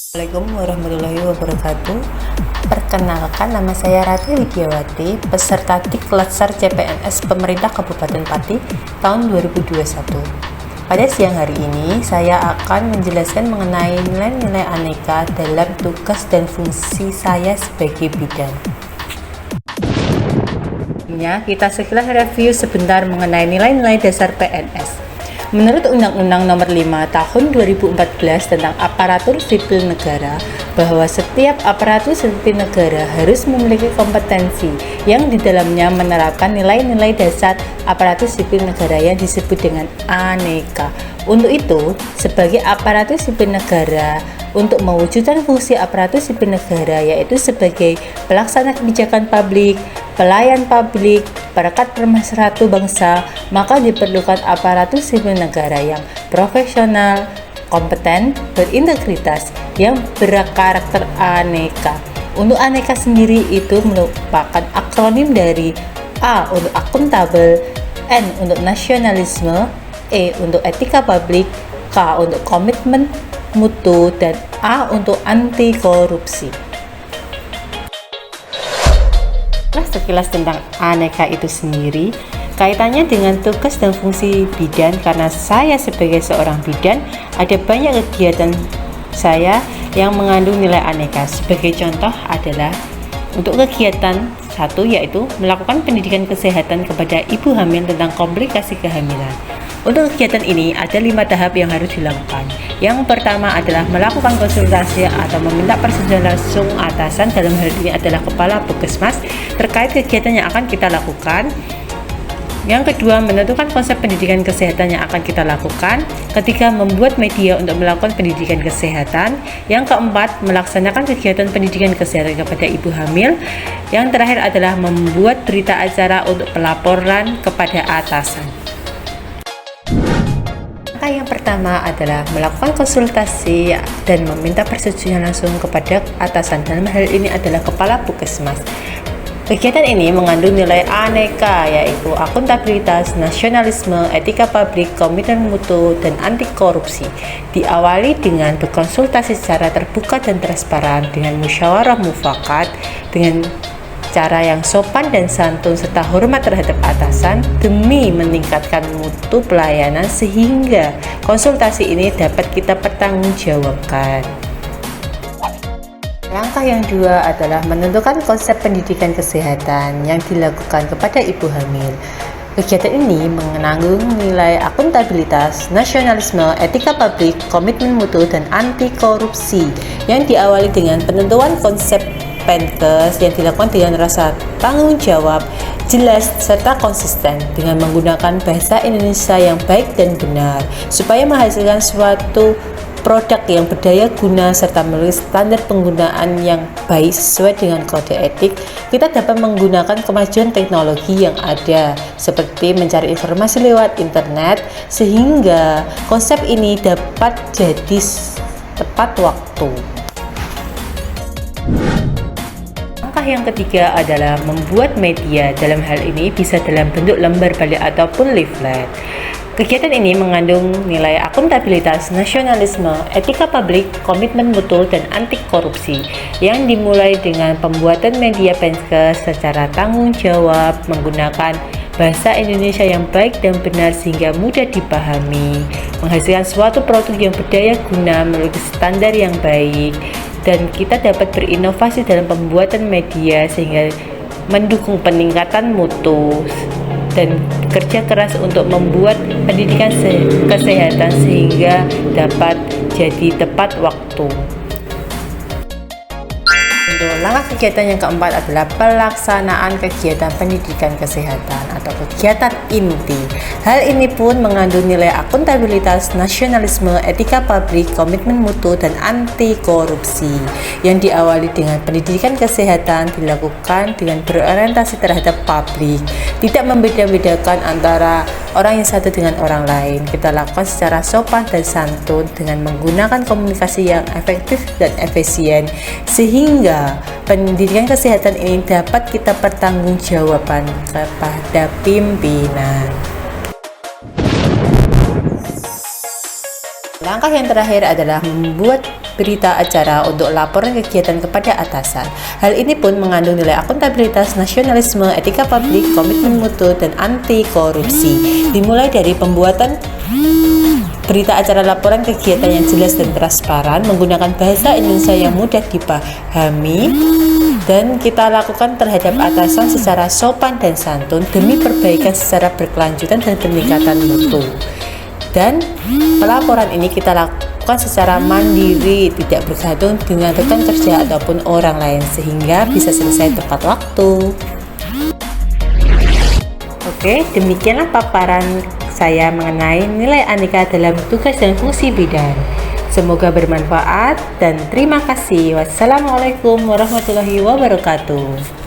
Assalamualaikum warahmatullahi wabarakatuh. Perkenalkan, nama saya Rati Widiawati, peserta Diklat SAR CPNS Pemerintah Kabupaten Pati tahun 2021. Pada siang hari ini, saya akan menjelaskan mengenai nilai-nilai aneka dalam tugas dan fungsi saya sebagai bidan. Kita sekilas review sebentar mengenai nilai-nilai dasar PNS. Menurut Undang-Undang Nomor 5 Tahun 2014 tentang Aparatur Sipil Negara, bahwa setiap aparatur sipil negara harus memiliki kompetensi yang di dalamnya menerapkan nilai-nilai dasar aparatur sipil negara yang disebut dengan aneka. Untuk itu, sebagai aparatur sipil negara, untuk mewujudkan fungsi aparatur sipil negara yaitu sebagai pelaksana kebijakan publik, pelayan publik, perekat pemersatu bangsa, maka diperlukan aparatur sipil negara yang profesional, kompeten, berintegritas, yang berkarakter aneka. Untuk aneka sendiri itu merupakan akronim dari A untuk akuntabel, N untuk nasionalisme, E untuk etika publik, K untuk komitmen mutu, dan A untuk anti korupsi. Nah, sekilas tentang aneka itu sendiri, kaitannya dengan tugas dan fungsi bidan. Karena saya sebagai seorang bidan, ada banyak kegiatan saya yang mengandung nilai aneka. Sebagai contoh adalah untuk kegiatan satu, yaitu melakukan pendidikan kesehatan kepada ibu hamil tentang komplikasi kehamilan. Untuk kegiatan ini ada 5 tahap yang harus dilakukan. Yang pertama adalah melakukan konsultasi atau meminta persetujuan langsung atasan, dalam hal ini adalah kepala puskesmas, terkait kegiatan yang akan kita lakukan. Yang kedua, menentukan konsep pendidikan kesehatan yang akan kita lakukan. Ketiga, membuat media untuk melakukan pendidikan kesehatan. Yang keempat, melaksanakan kegiatan pendidikan kesehatan kepada ibu hamil. Yang terakhir adalah membuat berita acara untuk pelaporan kepada atasan. Yang pertama adalah melakukan konsultasi dan meminta persetujuan langsung kepada atasan, dalam hal ini adalah kepala puskesmas. Kegiatan ini mengandung nilai aneka, yaitu akuntabilitas, nasionalisme, etika publik, komitmen mutu, dan anti korupsi. Diawali dengan berkonsultasi secara terbuka dan transparan, dengan musyawarah mufakat, dengan cara yang sopan dan santun serta hormat terhadap atasan, demi meningkatkan mutu pelayanan sehingga konsultasi ini dapat kita pertanggungjawabkan. Langkah yang kedua adalah menentukan konsep pendidikan kesehatan yang dilakukan kepada ibu hamil. Kegiatan ini mengandung nilai akuntabilitas, nasionalisme, etika publik, komitmen mutu, dan anti korupsi, yang diawali dengan penentuan konsep Penkes yang dilakukan dengan rasa tanggung jawab, jelas, serta konsisten, dengan menggunakan bahasa Indonesia yang baik dan benar, supaya menghasilkan suatu produk yang berdaya guna serta memiliki standar penggunaan yang baik sesuai dengan kode etik. Kita dapat menggunakan kemajuan teknologi yang ada, seperti mencari informasi lewat internet, sehingga konsep ini dapat jadi tepat waktu. Langkah yang ketiga adalah membuat media, dalam hal ini bisa dalam bentuk lembar balik ataupun leaflet. Kegiatan ini mengandung nilai akuntabilitas, nasionalisme, etika publik, komitmen mutu, dan anti korupsi, yang dimulai dengan pembuatan media Penkes secara tanggung jawab, menggunakan bahasa Indonesia yang baik dan benar sehingga mudah dipahami, menghasilkan suatu produk yang berdaya guna memiliki standar yang baik, dan kita dapat berinovasi dalam pembuatan media sehingga mendukung peningkatan mutu, dan kerja keras untuk membuat pendidikan kesehatan sehingga dapat jadi tepat waktu. Untuk langkah kegiatan yang keempat adalah pelaksanaan kegiatan pendidikan kesehatan atau kegiatan inti. Hal ini pun mengandung nilai akuntabilitas, nasionalisme, etika publik, komitmen mutu, dan anti korupsi, yang diawali dengan pendidikan kesehatan dilakukan dengan berorientasi terhadap publik, tidak membeda-bedakan antara orang yang satu dengan orang lain. Kita lakukan secara sopan dan santun dengan menggunakan komunikasi yang efektif dan efisien, sehingga pendidikan kesehatan ini dapat kita pertanggungjawabkan kepada pimpinan. Langkah yang terakhir adalah membuat berita acara untuk laporan kegiatan kepada atasan. Hal ini pun mengandung nilai akuntabilitas, nasionalisme, etika publik, komitmen mutu, dan anti korupsi. Dimulai dari pembuatan berita acara laporan kegiatan yang jelas dan transparan, menggunakan bahasa Indonesia yang mudah dipahami, dan kita lakukan terhadap atasan secara sopan dan santun demi perbaikan secara berkelanjutan dan peningkatan mutu. Dan pelaporan ini kita lakukan secara mandiri, tidak bergantung dengan rekan kerja ataupun orang lain, sehingga bisa selesai tepat waktu. Oke, demikianlah paparan saya mengenai nilai Andika dalam tugas dan fungsi bidan. Semoga bermanfaat dan terima kasih. Wassalamualaikum warahmatullahi wabarakatuh.